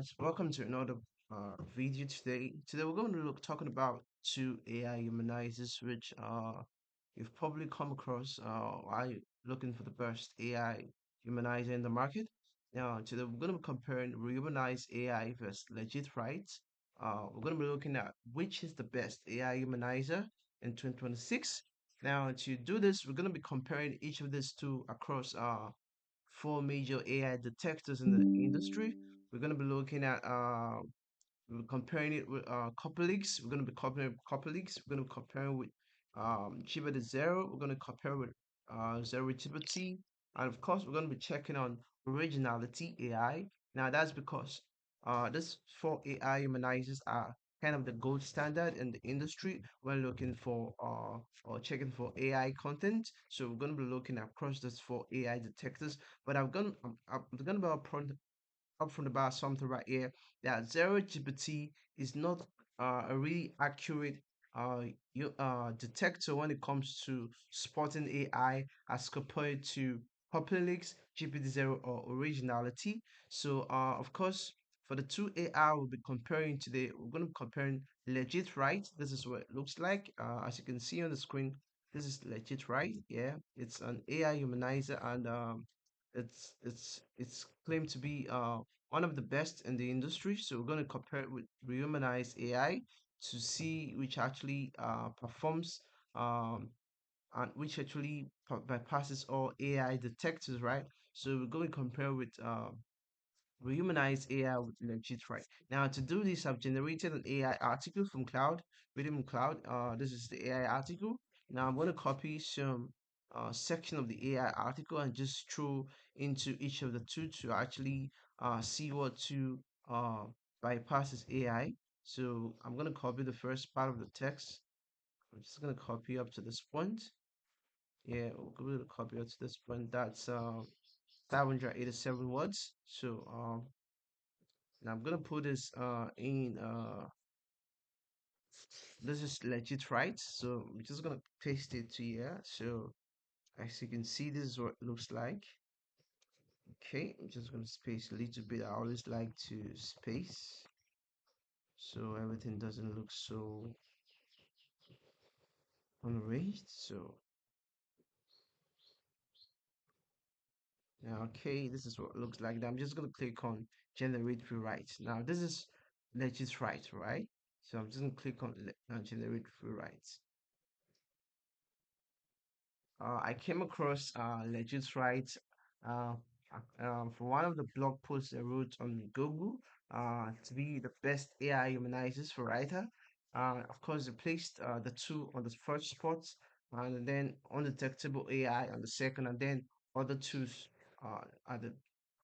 guys, welcome to another video today. Today we're going to look talking about two AI humanizers, which you've probably come across while you're looking for the best AI humanizer in the market. Now today we're going to be comparing ReHumanize AI versus Legitwrite. We're going to be looking at which is the best AI humanizer in 2026. Now to do this, we're going to be comparing each of these two across four major AI detectors in the industry. We're going to be looking at we're comparing it with Copyleaks. We're going to be comparing Copyleaks. We're going to be comparing with GPTZERO. We're going to compare with ZeroGPT, and of course, we're going to be checking on Originality AI. Now, that's because these four AI humanizers are kind of the gold standard in the industry when looking for or checking for AI content. So we're going to be looking across those four AI detectors. But I'm going to be upfront about something right here that zero GPT is not a really accurate detector when it comes to spotting AI as compared to Copyleaks, GPT-0 or Originality. So of course for the two AI we'll be comparing today, we're going to be comparing Legitwrite. This is what it looks like. As you can see on the screen, this is Legitwrite. Yeah, it's an AI humanizer and it's claimed to be one of the best in the industry. So we're going to compare it with Rehumanize AI to see which actually performs um, and which actually bypasses all AI detectors, right? So we're going to compare with Rehumanize AI with Legitwrite. Now to do this, I've generated an AI article from Cloud, within Cloud. This is the AI article. Now I'm going to copy some section of the AI article and just throw into each of the two to actually see what to uh, bypasses AI. So I'm going to copy the first part of the text. I'm just going to copy up to this point. Yeah, we're going to copy up to this point. That's 587 words. So now I'm gonna put this in this is legit, right? So I'm just gonna paste it to here. So as you can see, this is what it looks like. Okay, I'm just gonna space a little bit. I always like to space so everything doesn't look so unarranged. So now okay, this is what it looks like. Now I'm just gonna click on generate rewrite. Now this is legit, right? So I'm just gonna click on generate rewrite. I came across Legit Right for one of the blog posts I wrote on Google to be the best AI humanizers for writer. Of course, they placed the two on the first spot, and then undetectable AI on the second, and then other twos uh, at the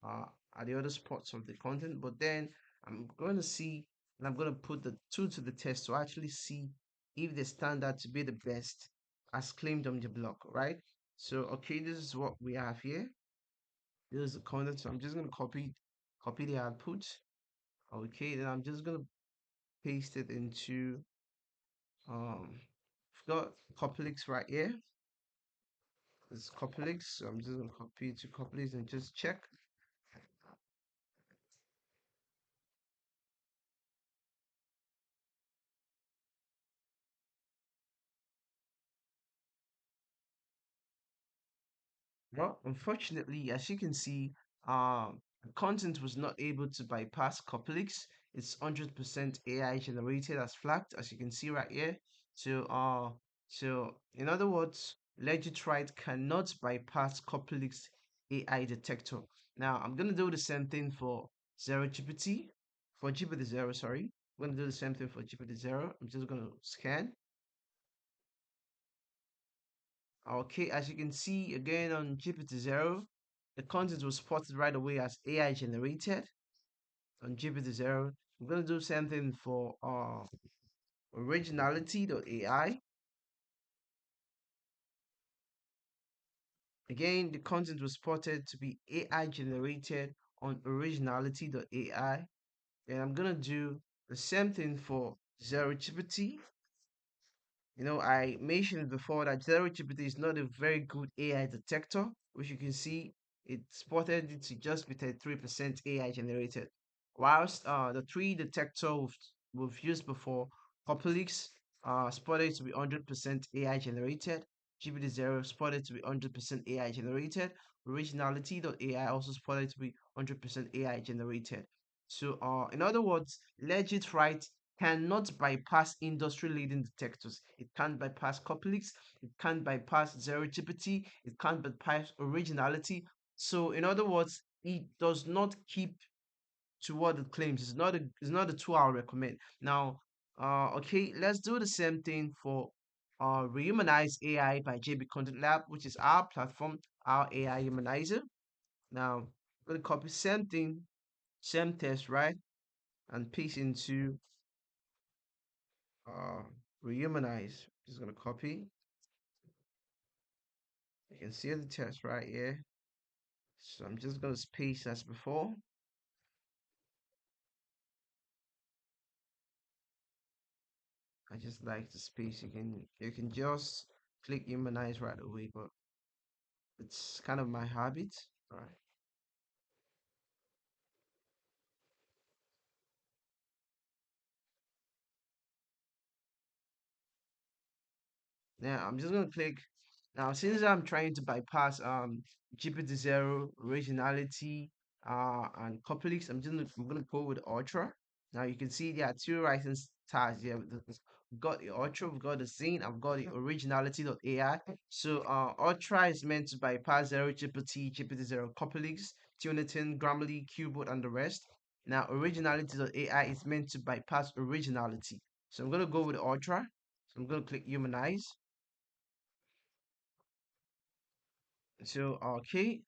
uh, at the other spots of the content. But then I'm going to see, and I'm going to put the two to the test to actually see if they stand out to be the best as claimed on the block, right? So okay, this is what we have here. This is the content. So I'm just gonna copy the output. Okay, then I'm just gonna paste it into I've got copy links right here. This is copy links. So I'm just gonna copy it to copy links and just check. Well, unfortunately, as you can see, content was not able to bypass Copyleaks. It's 100% AI generated as flagged, as you can see right here. So in other words, Legitwrite cannot bypass Copyleaks AI detector. Now, I'm gonna do the same thing for ZeroGPT, for GPT-0, sorry. I'm gonna do the same thing for GPT-0. I'm just gonna scan. Okay, as you can see again on GPT-0, the content was spotted right away as AI generated on GPT-0. I'm gonna do something for Originality AI. Again, the content was spotted to be AI generated on Originality AI. And I'm gonna do the same thing for ZeroGPT. You know, I mentioned before that ZeroGPT is not a very good AI detector, which you can see it spotted it to just be 33% AI generated. whilst the three detector we've used before, Copyleaks spotted to be 100% AI generated, GPT-0 spotted to be 100% AI generated, Originality AI also spotted to be 100% AI generated. So, in other words, Legitwrite cannot bypass industry-leading detectors. It can't bypass Copyleaks. It can't bypass ZeroGPT. It can't bypass Originality. So, in other words, it does not keep to what it claims. It's not a tool I'll recommend. Now, okay, let's do the same thing for Rehumanize AI by JBCONTENTLAB, which is our platform, our AI humanizer. Now, I'm gonna copy same thing, same test, right? And paste into uh Rehumanize. Just gonna copy. You can see the test right here. So I'm just gonna paste as before. I just like the space. You can just click humanize right away, but it's kind of my habit. Right. Now I'm just gonna click. Now since I'm trying to bypass GPT-0, originality, and Copyleaks, I'm gonna go with Ultra. Now you can see there are two writing styles here. We've got the Ultra, we've got the Zine, I've got the Originality AI. So Ultra is meant to bypass Zero GPT, GPT-0, Copyleaks, Turnitun, Grammarly, Qboot, and the rest. Now Originality AI is meant to bypass originality. So I'm gonna go with Ultra. So I'm gonna click Humanize. So okay,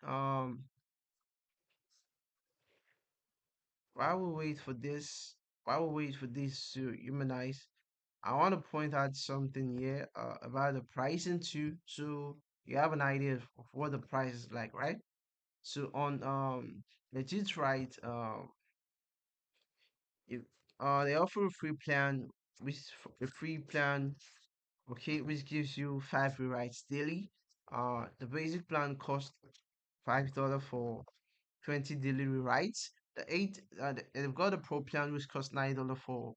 while we wait for this, while we wait for this to humanize, I want to point out something here about the pricing too, so you have an idea of what the price is like, right? So on Legitwrite, you, they offer a free plan, a free plan, okay, which gives you 5 rewrites daily. The basic plan costs $5 for 20 delivery rights. They've got a pro plan which costs $9 for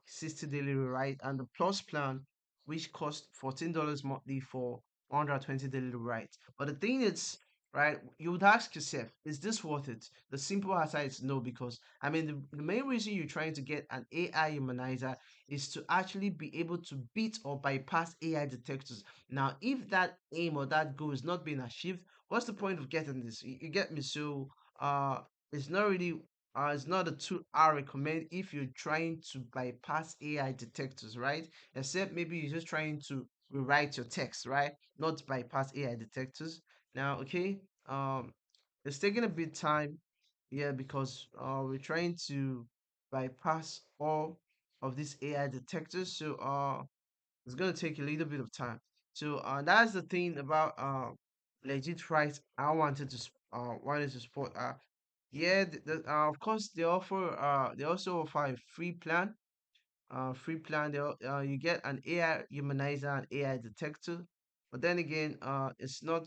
60 delivery right, and the plus plan which costs $14 monthly for 120 delivery rights. But the thing is, right, you would ask yourself, is this worth it? The simple answer is no, because I mean the main reason you're trying to get an AI humanizer is to actually be able to beat or bypass AI detectors. Now, if that aim or that goal is not being achieved, what's the point of getting this? You get me? So uh it's not really it's not a tool I recommend if you're trying to bypass AI detectors, right? Except maybe you're just trying to rewrite your text, right? Not bypass AI detectors. Now, okay, it's taking a bit time, yeah, because we're trying to bypass all of these AI detectors. So it's gonna take a little bit of time. So that's the thing about legit rights. I wanted to support. Yeah, of course they also offer a free plan. You get an AI humanizer and AI detector, but then again, it's not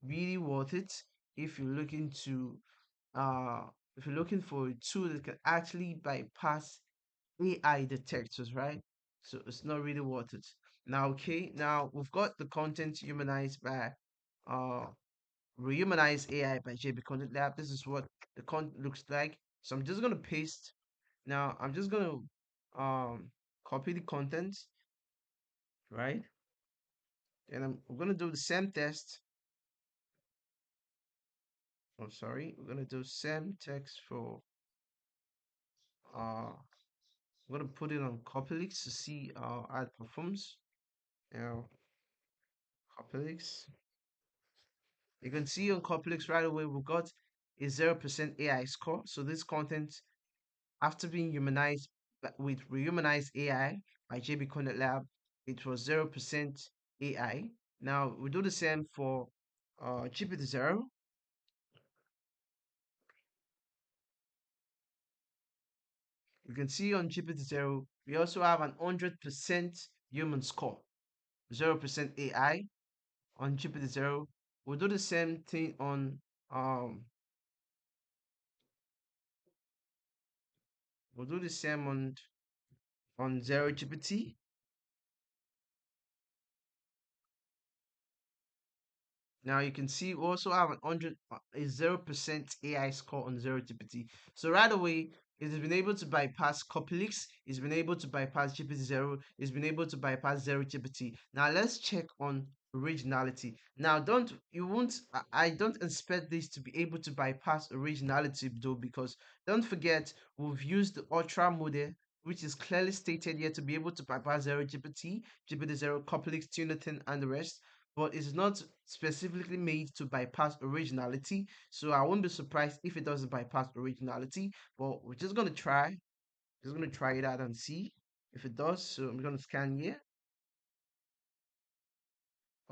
really worth it if you're looking to uh if you're looking for a tool that can actually bypass AI detectors, right? So it's not really worth it. Now, okay, now we've got the content humanized by uh Rehumanize AI by JBCONTENTLAB. This is what the content looks like. So I'm just gonna paste. Now I'm just gonna copy the content, right? And I'm gonna do the same test. Oh, sorry, we're gonna do same text for I'm gonna put it on Copyleaks to see how it performs. Now Copyleaks. You can see on Copyleaks right away we got a 0% AI score. So this content, after being humanized with Rehumanized AI by JB Connet Lab, it was 0% AI. Now we do the same for GPT-0. You can see on GPT-0, we also have an 100% human score, 0% AI on GPT-0. We'll do the same thing on um We'll do the same on ZeroGPT. Now you can see we also have a 0% AI score on ZeroGPT. So right away, it's been able to bypass Copyleaks, it's been able to bypass GPT-0, it's been able to bypass ZeroGPT. Now let's check on originality. Now don't you won't I don't expect this to be able to bypass originality though, because don't forget we've used the ultra model, which is clearly stated here to be able to bypass ZeroGPT, GPT-0, Copyleaks, Turnitun, and the rest, but it's not specifically made to bypass originality. So I won't be surprised if it doesn't bypass originality. But we're just gonna try. Just gonna try it out and see if it does. So I'm gonna scan here.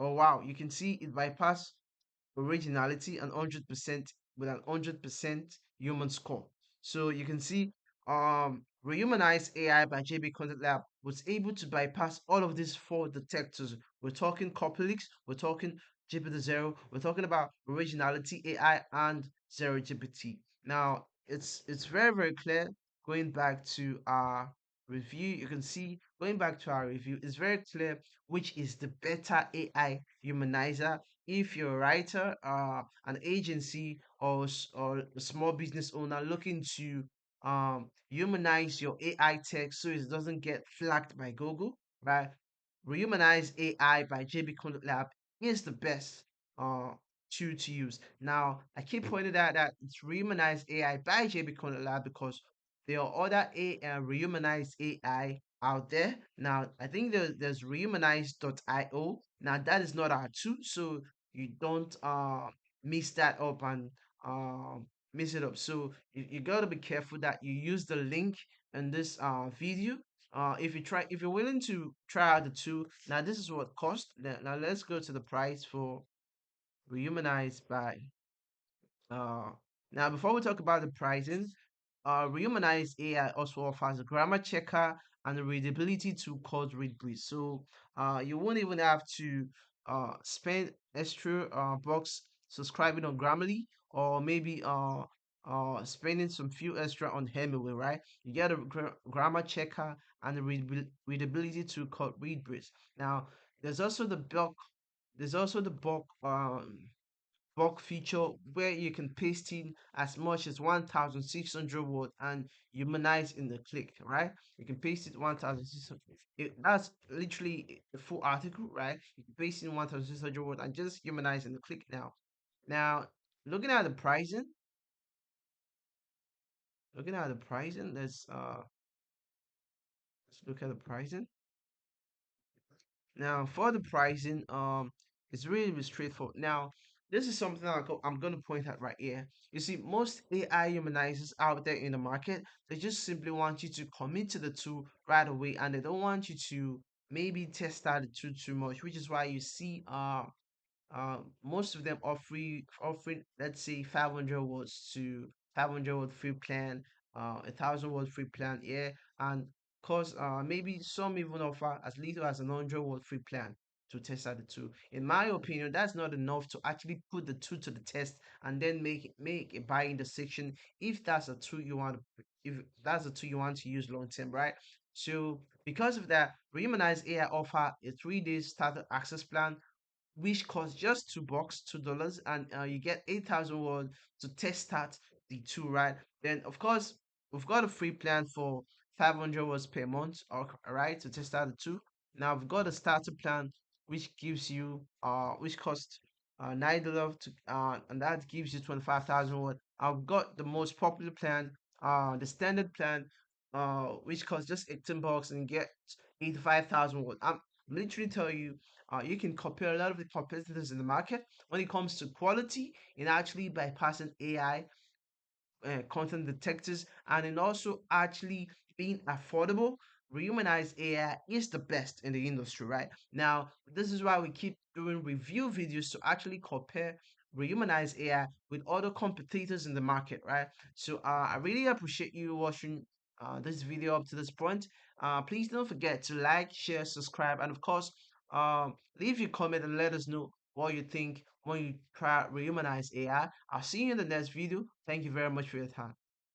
Oh wow, you can see it bypassed originality and 100% with an 100% human score. So you can see Rehumanize AI by JBCONTENTLAB was able to bypass all of these four detectors. We're talking Copyleaks, we're talking GPT-0, we're talking about Originality AI and ZeroGPT. Now it's very clear going back to our review. You can see going back to our review, it's very clear which is the better AI humanizer. If you're a writer, an agency, or a small business owner looking to humanize your AI text so it doesn't get flagged by Google, right? Rehumanize AI by JB Content Lab is the best uh tool to use. Now, I keep pointing out that it's Rehumanize AI by JB Content Lab because there are other Rehumanized AI out there. Now, I think there's Rehumanize.io. Now, that is not our tool, so you don't mix that up and mix it up. So you gotta be careful that you use the link in this video. If you're willing to try out the two, now this is what cost. Now let's go to the price for Rehumanize by uh, now, before we talk about the pricing, Rehumanize AI also offers a grammar checker and a readability tool called ReadBreeze. So you won't even have to spend extra bucks subscribing on Grammarly, or maybe spending some few extra on Hemingway, right? You get a grammar checker and a readability tool called ReadBreeze. Now, there's also the bulk. There's also the bulk feature where you can paste in as much as 1600 word and humanize in the click, right? You can paste it 1600. That's literally a full article, right? You can paste in 1600 word and just humanize in the click now. Now, looking at the pricing, let's look at the pricing. Now, for the pricing, it's really straightforward. Now, this is something I'm going to point out right here. You see, most AI humanizers out there in the market, they just simply want you to commit to the tool right away, and they don't want you to maybe test out the tool too much, which is why you see most of them offering, let's say, 500 words to 500 word free plan, 1,000 word free plan, yeah, and cause maybe some even offer as little as 100 word free plan to test out the tool. In my opinion, that's not enough to actually put the tool to the test and then make a buying decision if that's a tool you want to, if that's a tool you want to use long term, right? So because of that, Rehumanize AI offer a 3 days starter access plan which costs just $2, $2, and you get 8,000 word to test out the tool, right? Then of course we've got a free plan for 500 words per month, or right, to test out the tool. Now I've got a starter plan which gives you which costs $9 to and that gives you 25,000 word. I've got the most popular plan, the standard plan, which costs just $18 and get 85,000 word. I'm literally tell you you can compare a lot of the competitors in the market when it comes to quality in actually bypassing AI content detectors, and in also actually being affordable. Rehumanized AI is the best in the industry right now. This is why we keep doing review videos to actually compare Rehumanized AI with other competitors in the market, right? So I really appreciate you watching this video up to this point. Please don't forget to like, share, subscribe, and of course, leave your comment and let us know what you think when you try Rehumanize AI. I'll see you in the next video. Thank you very much for your time.